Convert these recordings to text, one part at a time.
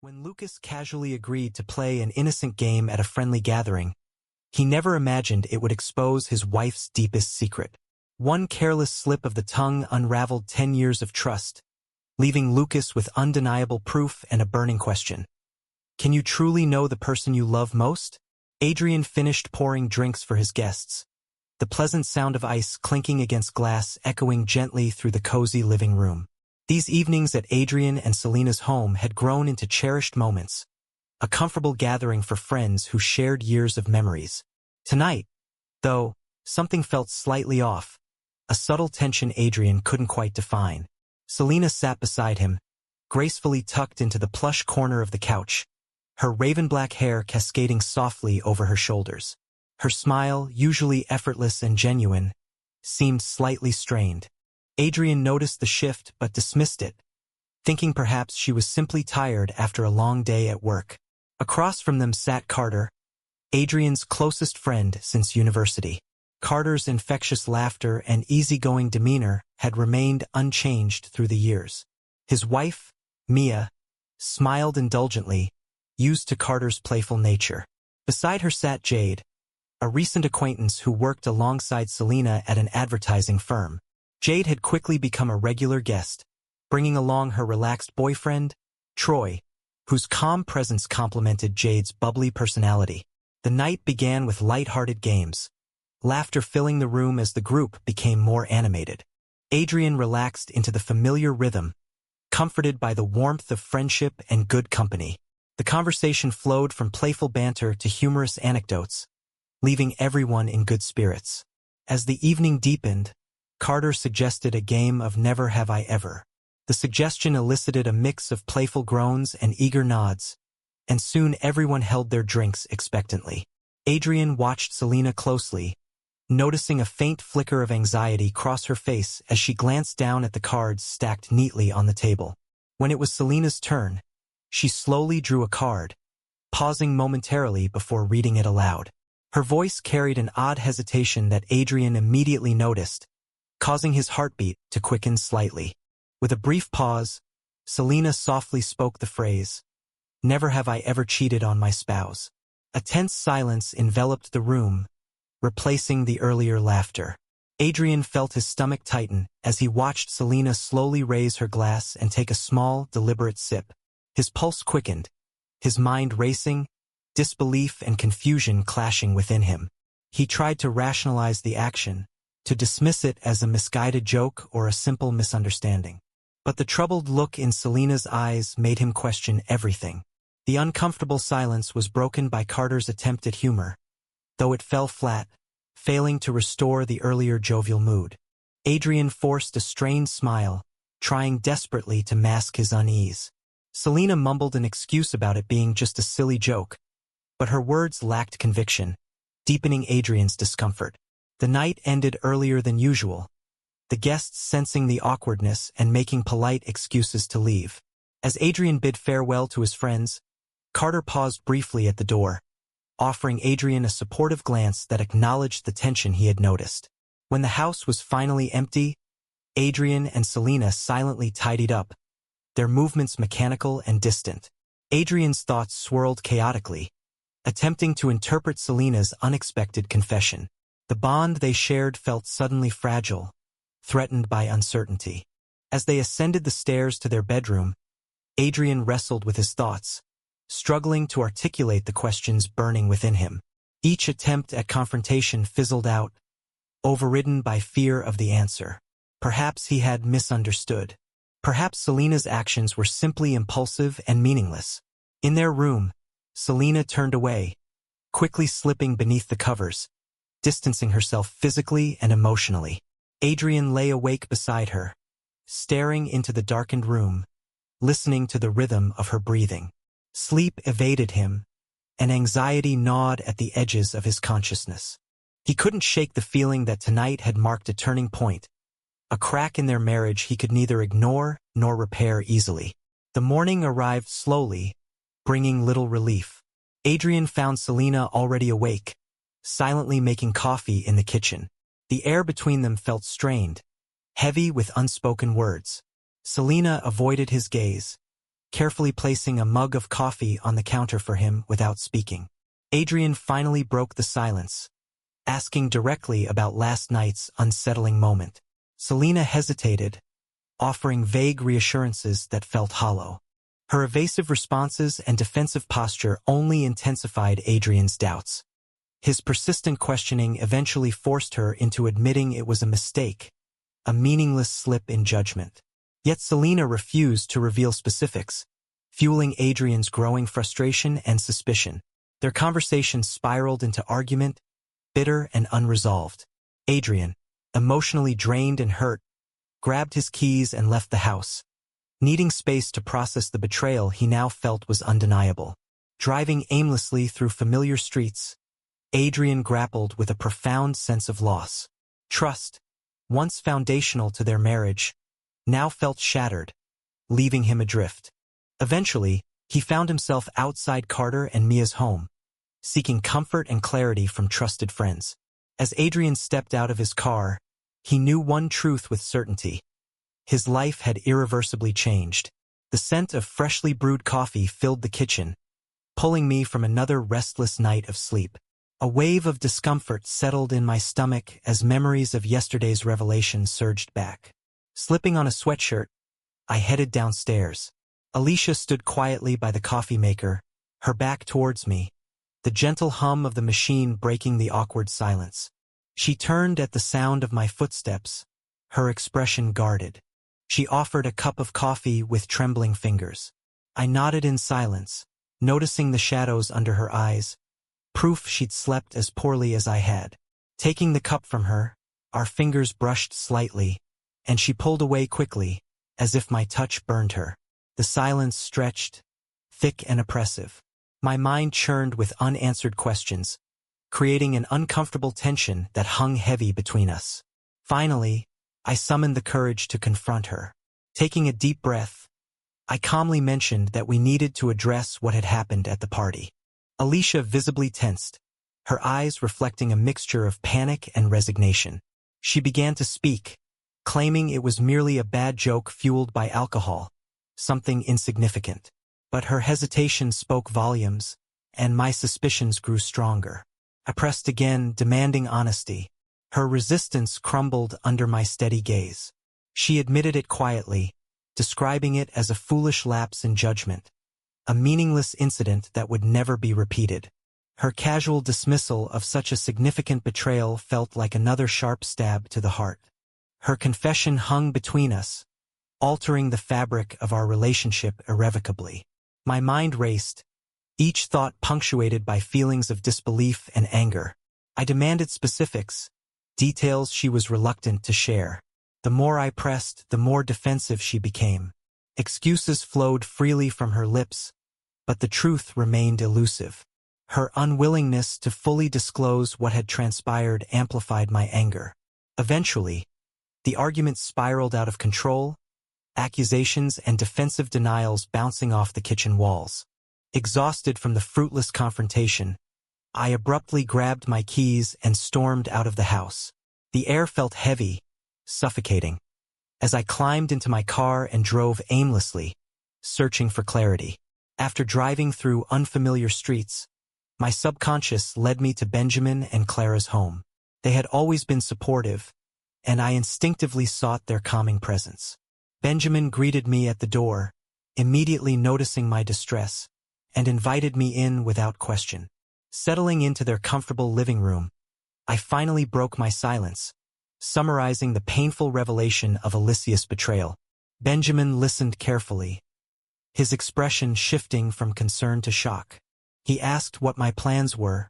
When Lucas casually agreed to play an innocent game at a friendly gathering, he never imagined it would expose his wife's deepest secret. One careless slip of the tongue unraveled 10 years of trust, leaving Lucas with undeniable proof and a burning question. Can you truly know the person you love most? Adrian finished pouring drinks for his guests, the pleasant sound of ice clinking against glass echoing gently through the cozy living room. These evenings at Adrian and Selena's home had grown into cherished moments, a comfortable gathering for friends who shared years of memories. Tonight, though, something felt slightly off, a subtle tension Adrian couldn't quite define. Selena sat beside him, gracefully tucked into the plush corner of the couch, her raven-black hair cascading softly over her shoulders. Her smile, usually effortless and genuine, seemed slightly strained. Adrian noticed the shift but dismissed it, thinking perhaps she was simply tired after a long day at work. Across from them sat Carter, Adrian's closest friend since university. Carter's infectious laughter and easygoing demeanor had remained unchanged through the years. His wife, Mia, smiled indulgently, used to Carter's playful nature. Beside her sat Jade, a recent acquaintance who worked alongside Selena at an advertising firm. Jade had quickly become a regular guest, bringing along her relaxed boyfriend, Troy, whose calm presence complemented Jade's bubbly personality. The night began with light-hearted games, laughter filling the room as the group became more animated. Adrian relaxed into the familiar rhythm, comforted by the warmth of friendship and good company. The conversation flowed from playful banter to humorous anecdotes, leaving everyone in good spirits. As the evening deepened, Carter suggested a game of Never Have I Ever. The suggestion elicited a mix of playful groans and eager nods, and soon everyone held their drinks expectantly. Adrian watched Selena closely, noticing a faint flicker of anxiety cross her face as she glanced down at the cards stacked neatly on the table. When it was Selena's turn, she slowly drew a card, pausing momentarily before reading it aloud. Her voice carried an odd hesitation that Adrian immediately noticed, causing his heartbeat to quicken slightly. With a brief pause, Selena softly spoke the phrase, "Never have I ever cheated on my spouse." A tense silence enveloped the room, replacing the earlier laughter. Adrian felt his stomach tighten as he watched Selena slowly raise her glass and take a small, deliberate sip. His pulse quickened, his mind racing, disbelief and confusion clashing within him. He tried to rationalize the action, to dismiss it as a misguided joke or a simple misunderstanding. But the troubled look in Selena's eyes made him question everything. The uncomfortable silence was broken by Carter's attempt at humor, though it fell flat, failing to restore the earlier jovial mood. Adrian forced a strained smile, trying desperately to mask his unease. Selena mumbled an excuse about it being just a silly joke, but her words lacked conviction, deepening Adrian's discomfort. The night ended earlier than usual, the guests sensing the awkwardness and making polite excuses to leave. As Adrian bid farewell to his friends, Carter paused briefly at the door, offering Adrian a supportive glance that acknowledged the tension he had noticed. When the house was finally empty, Adrian and Selena silently tidied up, their movements mechanical and distant. Adrian's thoughts swirled chaotically, attempting to interpret Selena's unexpected confession. The bond they shared felt suddenly fragile, threatened by uncertainty. As they ascended the stairs to their bedroom, Adrian wrestled with his thoughts, struggling to articulate the questions burning within him. Each attempt at confrontation fizzled out, overridden by fear of the answer. Perhaps he had misunderstood. Perhaps Selena's actions were simply impulsive and meaningless. In their room, Selena turned away, quickly slipping beneath the covers, distancing herself physically and emotionally. Adrian lay awake beside her, staring into the darkened room, listening to the rhythm of her breathing. Sleep evaded him, and anxiety gnawed at the edges of his consciousness. He couldn't shake the feeling that tonight had marked a turning point, a crack in their marriage he could neither ignore nor repair easily. The morning arrived slowly, bringing little relief. Adrian found Selena already awake, silently making coffee in the kitchen. The air between them felt strained, heavy with unspoken words. Selena avoided his gaze, carefully placing a mug of coffee on the counter for him without speaking. Adrian finally broke the silence, asking directly about last night's unsettling moment. Selena hesitated, offering vague reassurances that felt hollow. Her evasive responses and defensive posture only intensified Adrian's doubts. His persistent questioning eventually forced her into admitting it was a mistake, a meaningless slip in judgment. Yet Selena refused to reveal specifics, fueling Adrian's growing frustration and suspicion. Their conversation spiraled into argument, bitter and unresolved. Adrian, emotionally drained and hurt, grabbed his keys and left the house, needing space to process the betrayal he now felt was undeniable. Driving aimlessly through familiar streets, Adrian grappled with a profound sense of loss. Trust, once foundational to their marriage, now felt shattered, leaving him adrift. Eventually, he found himself outside Carter and Mia's home, seeking comfort and clarity from trusted friends. As Adrian stepped out of his car, he knew one truth with certainty. His life had irreversibly changed. The scent of freshly brewed coffee filled the kitchen, pulling me from another restless night of sleep. A wave of discomfort settled in my stomach as memories of yesterday's revelation surged back. Slipping on a sweatshirt, I headed downstairs. Alicia stood quietly by the coffee maker, her back towards me, the gentle hum of the machine breaking the awkward silence. She turned at the sound of my footsteps, her expression guarded. She offered a cup of coffee with trembling fingers. I nodded in silence, noticing the shadows under her eyes, proof she'd slept as poorly as I had. Taking the cup from her, our fingers brushed slightly, and she pulled away quickly, as if my touch burned her. The silence stretched, thick and oppressive. My mind churned with unanswered questions, creating an uncomfortable tension that hung heavy between us. Finally, I summoned the courage to confront her. Taking a deep breath, I calmly mentioned that we needed to address what had happened at the party. Alicia visibly tensed, her eyes reflecting a mixture of panic and resignation. She began to speak, claiming it was merely a bad joke fueled by alcohol, something insignificant. But her hesitation spoke volumes, and my suspicions grew stronger. I pressed again, demanding honesty. Her resistance crumbled under my steady gaze. She admitted it quietly, describing it as a foolish lapse in judgment, a meaningless incident that would never be repeated. Her casual dismissal of such a significant betrayal felt like another sharp stab to the heart. Her confession hung between us, altering the fabric of our relationship irrevocably. My mind raced, each thought punctuated by feelings of disbelief and anger. I demanded specifics, details she was reluctant to share. The more I pressed, the more defensive she became. Excuses flowed freely from her lips, but the truth remained elusive. Her unwillingness to fully disclose what had transpired amplified my anger. Eventually, the argument spiraled out of control, accusations and defensive denials bouncing off the kitchen walls. Exhausted from the fruitless confrontation, I abruptly grabbed my keys and stormed out of the house. The air felt heavy, suffocating, as I climbed into my car and drove aimlessly, searching for clarity. After driving through unfamiliar streets, my subconscious led me to Benjamin and Clara's home. They had always been supportive, and I instinctively sought their calming presence. Benjamin greeted me at the door, immediately noticing my distress, and invited me in without question. Settling into their comfortable living room, I finally broke my silence, summarizing the painful revelation of Alicia's betrayal. Benjamin listened carefully, his expression shifting from concern to shock. He asked what my plans were,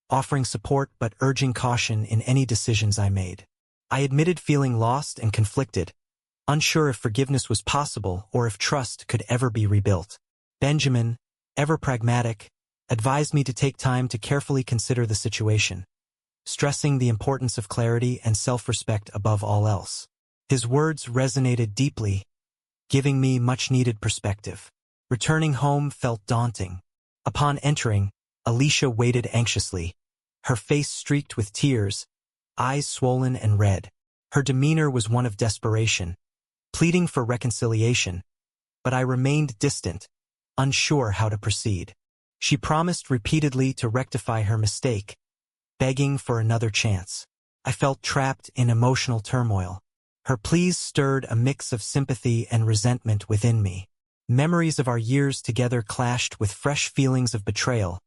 offering support but urging caution in any decisions I made. I admitted feeling lost and conflicted, unsure if forgiveness was possible or if trust could ever be rebuilt. Benjamin, ever pragmatic, advised me to take time to carefully consider the situation, stressing the importance of clarity and self-respect above all else. His words resonated deeply, giving me much-needed perspective. Returning home felt daunting. Upon entering, Alicia waited anxiously, her face streaked with tears, eyes swollen and red. Her demeanor was one of desperation, pleading for reconciliation, but I remained distant, unsure how to proceed. She promised repeatedly to rectify her mistake, begging for another chance. I felt trapped in emotional turmoil. Her pleas stirred a mix of sympathy and resentment within me. Memories of our years together clashed with fresh feelings of betrayal,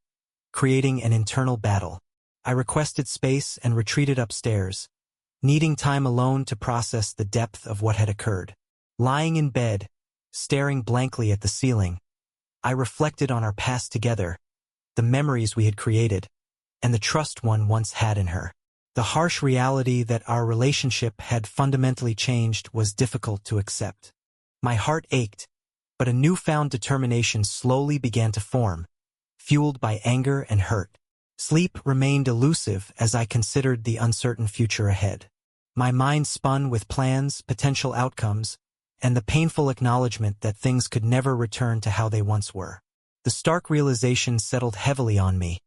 creating an internal battle. I requested space and retreated upstairs, needing time alone to process the depth of what had occurred. Lying in bed, staring blankly at the ceiling, I reflected on our past together, the memories we had created, and the trust one once had in her. The harsh reality that our relationship had fundamentally changed was difficult to accept. My heart ached, but a newfound determination slowly began to form, fueled by anger and hurt. Sleep remained elusive as I considered the uncertain future ahead. My mind spun with plans, potential outcomes, and the painful acknowledgement that things could never return to how they once were. The stark realization settled heavily on me.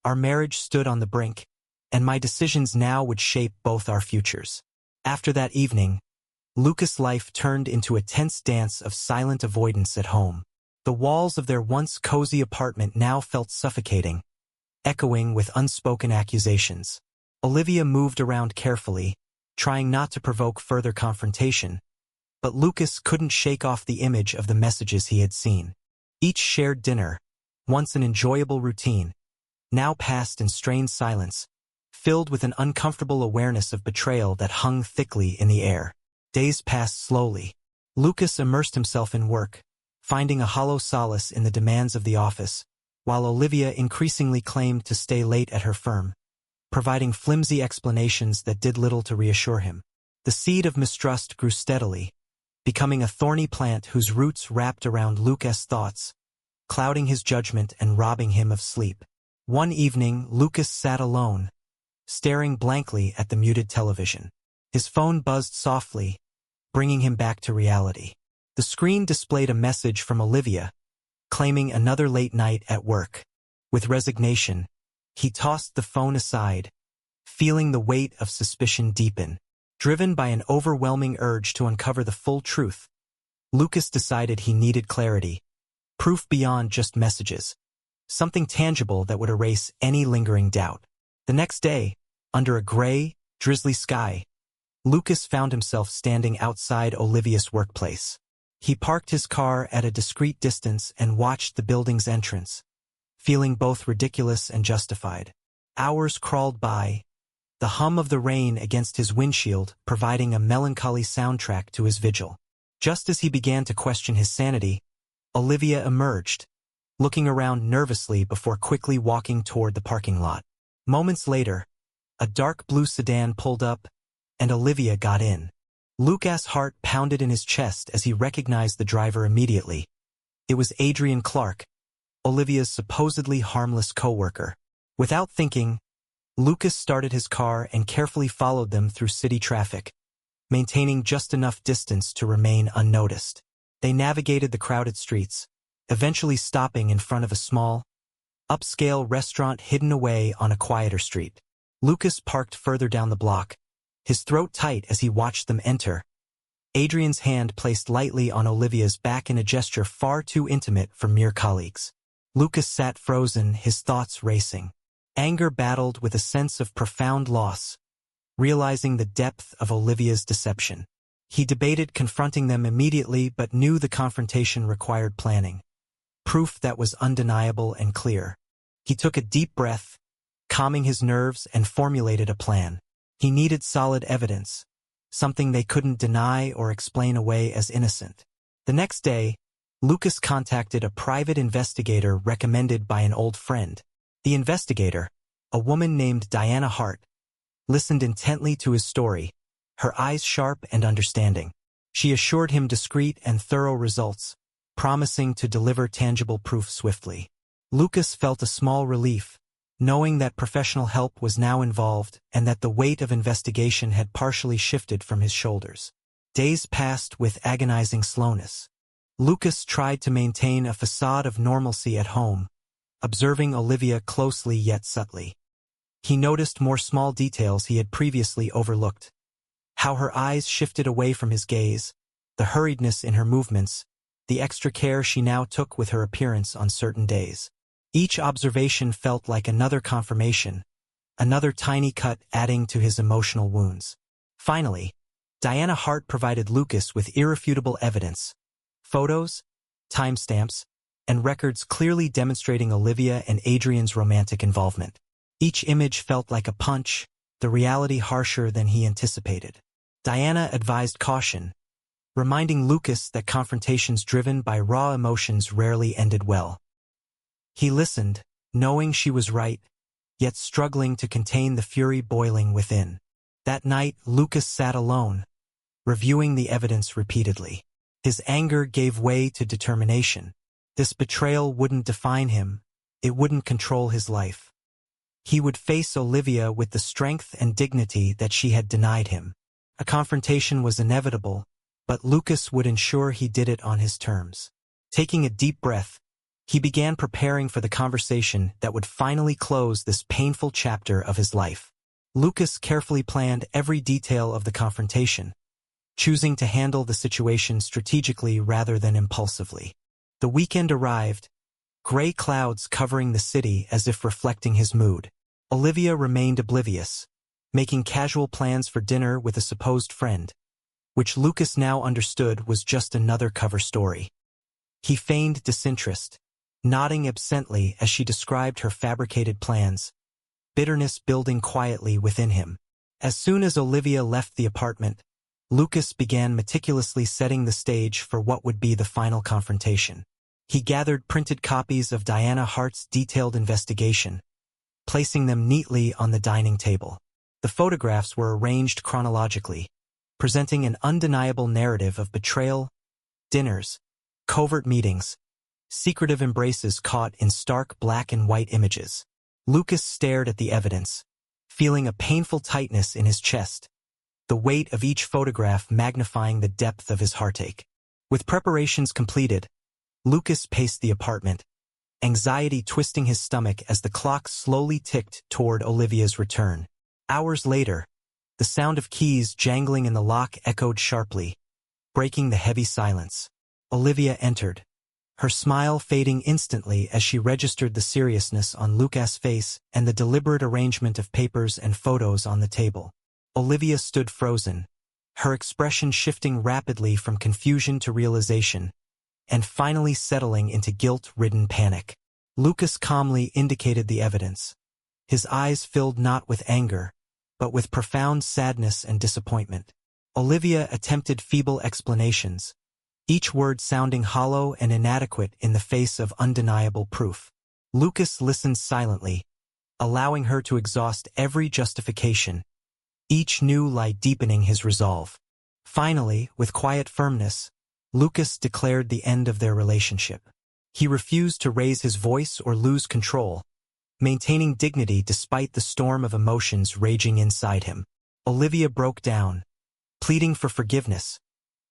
Our marriage stood on the brink, and my decisions now would shape both our futures. After that evening, Lucas' life turned into a tense dance of silent avoidance at home. The walls of their once cozy apartment now felt suffocating, echoing with unspoken accusations. Olivia moved around carefully, trying not to provoke further confrontation, but Lucas couldn't shake off the image of the messages he had seen. Each shared dinner, once an enjoyable routine, now passed in strained silence, filled with an uncomfortable awareness of betrayal that hung thickly in the air. Days passed slowly. Lucas immersed himself in work, finding a hollow solace in the demands of the office, while Olivia increasingly claimed to stay late at her firm, providing flimsy explanations that did little to reassure him. The seed of mistrust grew steadily, becoming a thorny plant whose roots wrapped around Lucas' thoughts, clouding his judgment and robbing him of sleep. One evening, Lucas sat alone, staring blankly at the muted television. His phone buzzed softly, bringing him back to reality. The screen displayed a message from Olivia, claiming another late night at work. With resignation, he tossed the phone aside, feeling the weight of suspicion deepen. Driven by an overwhelming urge to uncover the full truth, Lucas decided he needed clarity, proof beyond just messages, something tangible that would erase any lingering doubt. The next day, under a gray, drizzly sky, Lucas found himself standing outside Olivia's workplace. He parked his car at a discreet distance and watched the building's entrance, feeling both ridiculous and justified. Hours crawled by, the hum of the rain against his windshield providing a melancholy soundtrack to his vigil. Just as he began to question his sanity, Olivia emerged, looking around nervously before quickly walking toward the parking lot. Moments later, a dark blue sedan pulled up, and Olivia got in. Lucas' heart pounded in his chest as he recognized the driver immediately. It was Adrian Clark, Olivia's supposedly harmless co-worker. Without thinking, Lucas started his car and carefully followed them through city traffic, maintaining just enough distance to remain unnoticed. They navigated the crowded streets, eventually stopping in front of a small, upscale restaurant hidden away on a quieter street. Lucas parked further down the block, his throat tight as he watched them enter. Adrian's hand placed lightly on Olivia's back in a gesture far too intimate for mere colleagues. Lucas sat frozen, his thoughts racing. Anger battled with a sense of profound loss, realizing the depth of Olivia's deception. He debated confronting them immediately but knew the confrontation required planning, proof that was undeniable and clear. He took a deep breath, calming his nerves, and formulated a plan. He needed solid evidence, something they couldn't deny or explain away as innocent. The next day, Lucas contacted a private investigator recommended by an old friend. The investigator, a woman named Diana Hart, listened intently to his story, her eyes sharp and understanding. She assured him discreet and thorough results, promising to deliver tangible proof swiftly. Lucas felt a small relief, knowing that professional help was now involved and that the weight of investigation had partially shifted from his shoulders. Days passed with agonizing slowness. Lucas tried to maintain a facade of normalcy at home, observing Olivia closely yet subtly. He noticed more small details he had previously overlooked. How her eyes shifted away from his gaze, the hurriedness in her movements, the extra care she now took with her appearance on certain days. Each observation felt like another confirmation, another tiny cut adding to his emotional wounds. Finally, Diana Hart provided Lucas with irrefutable evidence, photos, timestamps, and records clearly demonstrating Olivia and Adrian's romantic involvement. Each image felt like a punch, the reality harsher than he anticipated. Diana advised caution, reminding Lucas that confrontations driven by raw emotions rarely ended well. He listened, knowing she was right, yet struggling to contain the fury boiling within. That night, Lucas sat alone, reviewing the evidence repeatedly. His anger gave way to determination. This betrayal wouldn't define him, it wouldn't control his life. He would face Olivia with the strength and dignity that she had denied him. A confrontation was inevitable, but Lucas would ensure he did it on his terms. Taking a deep breath, he began preparing for the conversation that would finally close this painful chapter of his life. Lucas carefully planned every detail of the confrontation, choosing to handle the situation strategically rather than impulsively. The weekend arrived, gray clouds covering the city as if reflecting his mood. Olivia remained oblivious, making casual plans for dinner with a supposed friend, which Lucas now understood was just another cover story. He feigned disinterest, nodding absently as she described her fabricated plans, bitterness building quietly within him. As soon as Olivia left the apartment, Lucas began meticulously setting the stage for what would be the final confrontation. He gathered printed copies of Diana Hart's detailed investigation, placing them neatly on the dining table. The photographs were arranged chronologically, presenting an undeniable narrative of betrayal, dinners, covert meetings, secretive embraces caught in stark black and white images. Lucas stared at the evidence, feeling a painful tightness in his chest, the weight of each photograph magnifying the depth of his heartache. With preparations completed, Lucas paced the apartment, anxiety twisting his stomach as the clock slowly ticked toward Olivia's return. Hours later, the sound of keys jangling in the lock echoed sharply, breaking the heavy silence. Olivia entered, her smile fading instantly as she registered the seriousness on Lucas' face and the deliberate arrangement of papers and photos on the table. Olivia stood frozen, her expression shifting rapidly from confusion to realization, and finally settling into guilt-ridden panic. Lucas calmly indicated the evidence. His eyes filled not with anger, but with profound sadness and disappointment. Olivia attempted feeble explanations, each word sounding hollow and inadequate in the face of undeniable proof. Lucas listened silently, allowing her to exhaust every justification, each new lie deepening his resolve. Finally, with quiet firmness, Lucas declared the end of their relationship. He refused to raise his voice or lose control, maintaining dignity despite the storm of emotions raging inside him. Olivia broke down, pleading for forgiveness,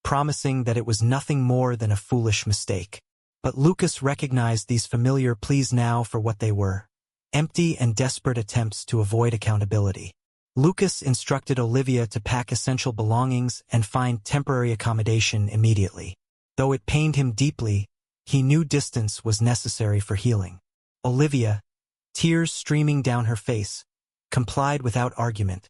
promising that it was nothing more than a foolish mistake. But Lucas recognized these familiar pleas now for what they were, empty and desperate attempts to avoid accountability. Lucas instructed Olivia to pack essential belongings and find temporary accommodation immediately. Though it pained him deeply, he knew distance was necessary for healing. Olivia, tears streaming down her face, complied without argument,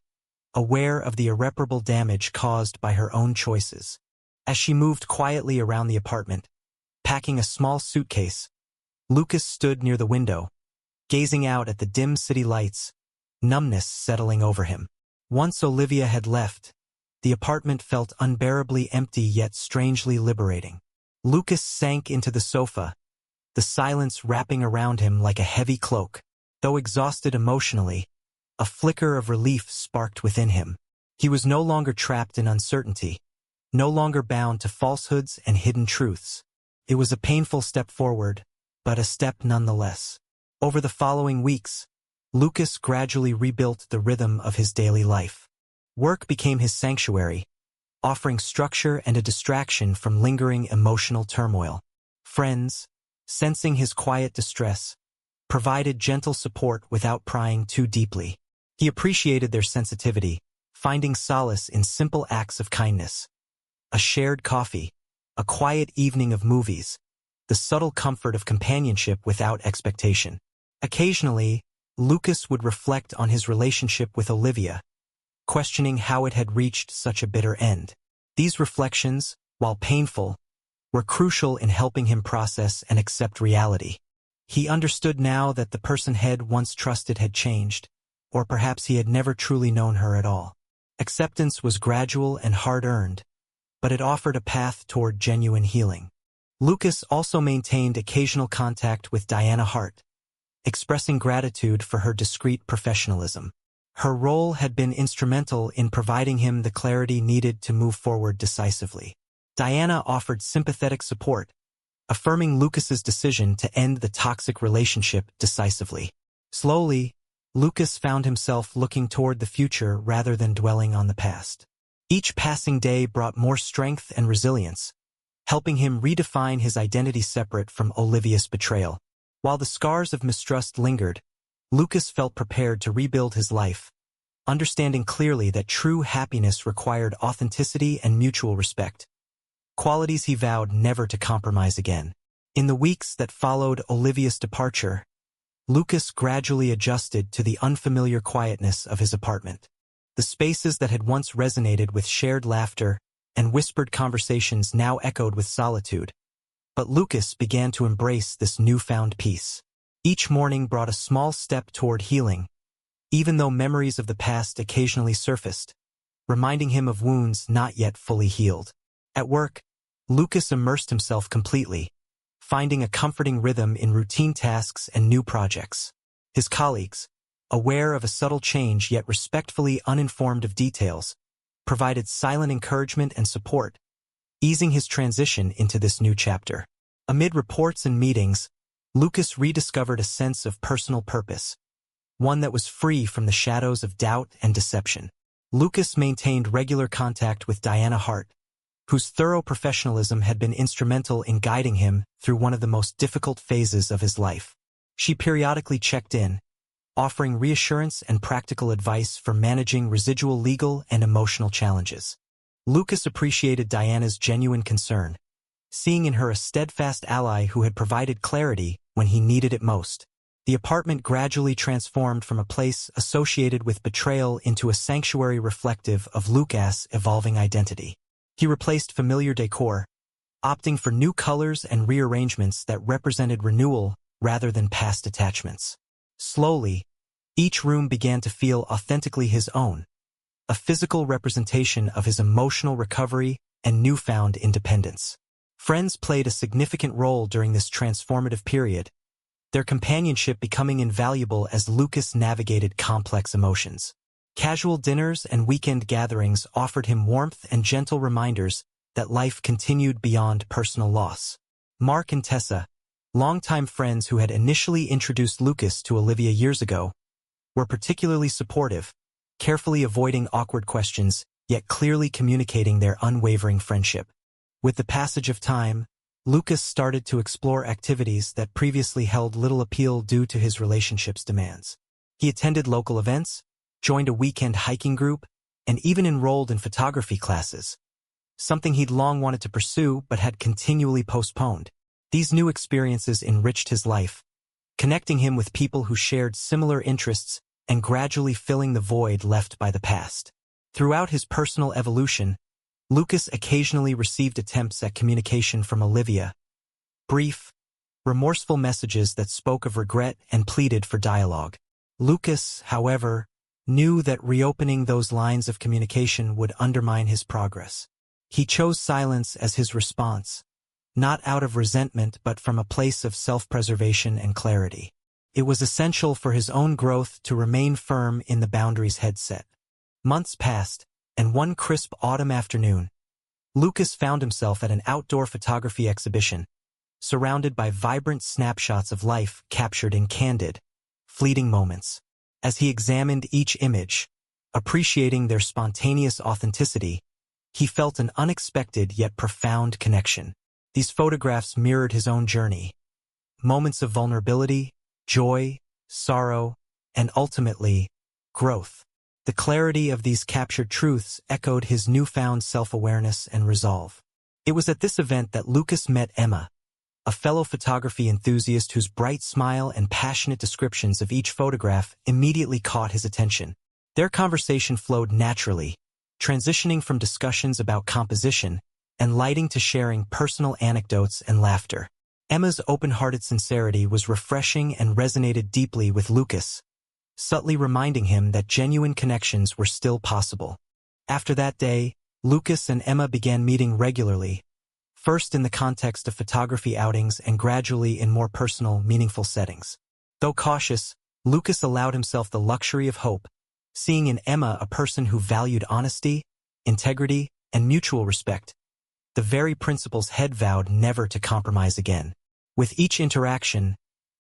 aware of the irreparable damage caused by her own choices. As she moved quietly around the apartment, packing a small suitcase, Lucas stood near the window, gazing out at the dim city lights, numbness settling over him. Once Olivia had left, the apartment felt unbearably empty yet strangely liberating. Lucas sank into the sofa, the silence wrapping around him like a heavy cloak. Though exhausted emotionally, a flicker of relief sparked within him. He was no longer trapped in uncertainty, no longer bound to falsehoods and hidden truths. It was a painful step forward, but a step nonetheless. Over the following weeks, Lucas gradually rebuilt the rhythm of his daily life. Work became his sanctuary, offering structure and a distraction from lingering emotional turmoil. Friends, sensing his quiet distress, provided gentle support without prying too deeply. He appreciated their sensitivity, finding solace in simple acts of kindness. A shared coffee, a quiet evening of movies, the subtle comfort of companionship without expectation. Occasionally, Lucas would reflect on his relationship with Olivia, questioning how it had reached such a bitter end. These reflections, while painful, were crucial in helping him process and accept reality. He understood now that the person he'd once trusted had changed, or perhaps he had never truly known her at all. Acceptance was gradual and hard-earned, but it offered a path toward genuine healing. Lucas also maintained occasional contact with Diana Hart, expressing gratitude for her discreet professionalism. Her role had been instrumental in providing him the clarity needed to move forward decisively. Diana offered sympathetic support, affirming Lucas's decision to end the toxic relationship decisively. Slowly, Lucas found himself looking toward the future rather than dwelling on the past. Each passing day brought more strength and resilience, helping him redefine his identity separate from Olivia's betrayal. While the scars of mistrust lingered, Lucas felt prepared to rebuild his life, understanding clearly that true happiness required authenticity and mutual respect, qualities he vowed never to compromise again. In the weeks that followed Olivia's departure, Lucas gradually adjusted to the unfamiliar quietness of his apartment. The spaces that had once resonated with shared laughter and whispered conversations now echoed with solitude, but Lucas began to embrace this newfound peace. Each morning brought a small step toward healing, even though memories of the past occasionally surfaced, reminding him of wounds not yet fully healed. At work, Lucas immersed himself completely, finding a comforting rhythm in routine tasks and new projects. His colleagues, aware of a subtle change yet respectfully uninformed of details, provided silent encouragement and support, easing his transition into this new chapter. Amid reports and meetings, Lucas rediscovered a sense of personal purpose, one that was free from the shadows of doubt and deception. Lucas maintained regular contact with Diana Hart, whose thorough professionalism had been instrumental in guiding him through one of the most difficult phases of his life. She periodically checked in, offering reassurance and practical advice for managing residual legal and emotional challenges. Lucas appreciated Diana's genuine concern, seeing in her a steadfast ally who had provided clarity when he needed it most. The apartment gradually transformed from a place associated with betrayal into a sanctuary reflective of Lucas' evolving identity. He replaced familiar decor, opting for new colors and rearrangements that represented renewal rather than past attachments. Slowly, each room began to feel authentically his own, a physical representation of his emotional recovery and newfound independence. Friends played a significant role during this transformative period, their companionship becoming invaluable as Lucas navigated complex emotions. Casual dinners and weekend gatherings offered him warmth and gentle reminders that life continued beyond personal loss. Mark and Tessa, longtime friends who had initially introduced Lucas to Olivia years ago, were particularly supportive, carefully avoiding awkward questions, yet clearly communicating their unwavering friendship. With the passage of time, Lucas started to explore activities that previously held little appeal due to his relationship's demands. He attended local events, joined a weekend hiking group, and even enrolled in photography classes, something he'd long wanted to pursue but had continually postponed. These new experiences enriched his life, connecting him with people who shared similar interests and gradually filling the void left by the past. Throughout his personal evolution, Lucas occasionally received attempts at communication from Olivia, brief, remorseful messages that spoke of regret and pleaded for dialogue. Lucas, however, knew that reopening those lines of communication would undermine his progress. He chose silence as his response, not out of resentment but from a place of self-preservation and clarity. It was essential for his own growth to remain firm in the boundaries he'd set. Months passed, and one crisp autumn afternoon, Lucas found himself at an outdoor photography exhibition, surrounded by vibrant snapshots of life captured in candid, fleeting moments. As he examined each image, appreciating their spontaneous authenticity, he felt an unexpected yet profound connection. These photographs mirrored his own journey, moments of vulnerability, joy, sorrow, and ultimately, growth. The clarity of these captured truths echoed his newfound self-awareness and resolve. It was at this event that Lucas met Emma, a fellow photography enthusiast whose bright smile and passionate descriptions of each photograph immediately caught his attention. Their conversation flowed naturally, transitioning from discussions about composition and lighting to sharing personal anecdotes and laughter. Emma's open-hearted sincerity was refreshing and resonated deeply with Lucas, subtly reminding him that genuine connections were still possible. After that day, Lucas and Emma began meeting regularly, first in the context of photography outings and gradually in more personal, meaningful settings. Though cautious, Lucas allowed himself the luxury of hope, seeing in Emma a person who valued honesty, integrity, and mutual respect, the very principles he'd vowed never to compromise again. With each interaction,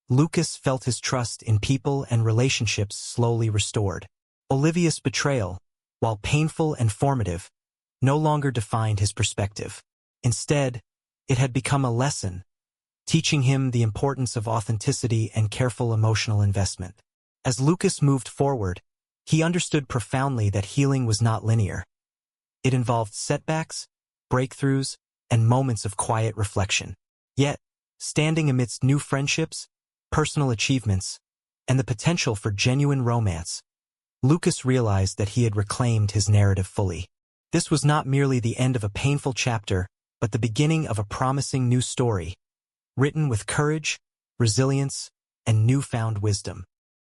Lucas felt his trust in people and relationships slowly restored. Olivia's betrayal, while painful and formative, no longer defined his perspective. Instead, it had become a lesson, teaching him the importance of authenticity and careful emotional investment. As Lucas moved forward, he understood profoundly that healing was not linear. It involved setbacks, breakthroughs, and moments of quiet reflection. Yet, standing amidst new friendships, personal achievements, and the potential for genuine romance, Lucas realized that he had reclaimed his narrative fully. This was not merely the end of a painful chapter, but the beginning of a promising new story, written with courage, resilience, and newfound wisdom.